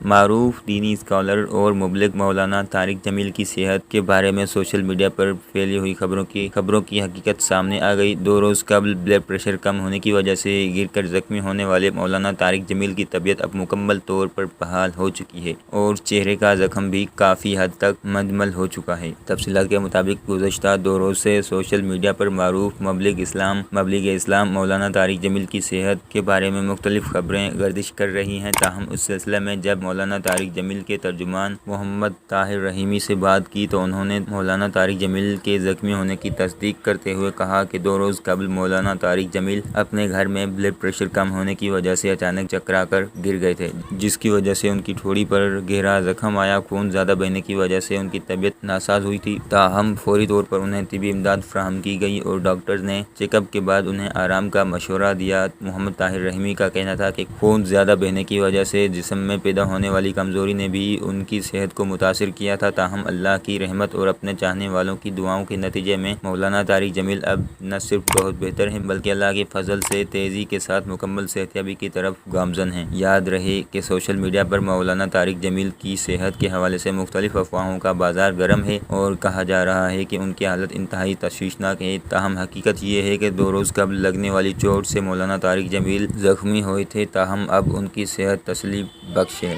معروف دینی اسکالر اور مبلغ مولانا طارق جمیل کی صحت کے بارے میں سوشل میڈیا پر پھیلی ہوئی خبروں کی حقیقت سامنے آ گئی۔ 2 روز قبل بلڈ پریشر کم ہونے کی وجہ سے گر کر زخمی ہونے والے مولانا طارق جمیل کی طبیعت اب مکمل طور پر بحال ہو چکی ہے اور چہرے کا زخم بھی کافی حد تک مندمل ہو چکا ہے۔ تفصیلات کے مطابق گزشتہ 2 روز سے سوشل میڈیا پر معروف مبلغ اسلام مولانا طارق جمیل کی صحت کے بارے میں مختلف خبریں گردش کر رہی ہیں۔ تاہم اس سلسلے میں جب مولانا طارق جمیل کے ترجمان محمد طاہر رحیمی سے بات کی تو انہوں نے مولانا طارق جمیل کے زخمی ہونے کی تصدیق کرتے ہوئے کہا کہ 2 روز قبل مولانا طارق جمیل اپنے گھر میں بلڈ پریشر کم ہونے کی وجہ سے اچانک چکرا کر گر گئے تھے، جس کی وجہ سے ان کی ٹھوڑی پر گہرا زخم آیا۔ خون زیادہ بہنے کی وجہ سے ان کی طبیعت ناساز ہوئی تھی، تاہم فوری طور پر انہیں طبی امداد فراہم کی گئی اور ڈاکٹرز نے چیک اپ کے بعد انہیں آرام کا مشورہ دیا۔ محمد طاہر رحیمی کا کہنا تھا کہ خون زیادہ بہنے کی وجہ سے جسم میں پیدا ہونے والی کمزوری نے بھی ان کی صحت کو متاثر کیا تھا، تاہم اللہ کی رحمت اور اپنے چاہنے والوں کی دعاؤں کے نتیجے میں مولانا طارق جمیل اب نہ صرف بہت بہتر ہیں بلکہ اللہ کے فضل سے تیزی کے ساتھ مکمل صحتیابی کی طرف گامزن ہیں۔ یاد رہے کہ سوشل میڈیا پر مولانا طارق جمیل کی صحت کے حوالے سے مختلف افواہوں کا بازار گرم ہے اور کہا جا رہا ہے کہ ان کی حالت انتہائی تشویشناک ہے، تاہم حقیقت یہ ہے کہ 2 روز قبل لگنے والی چوٹ سے مولانا طارق جمیل زخمی ہوئے تھے، تاہم اب ان کی صحت تسلی بخش ہے۔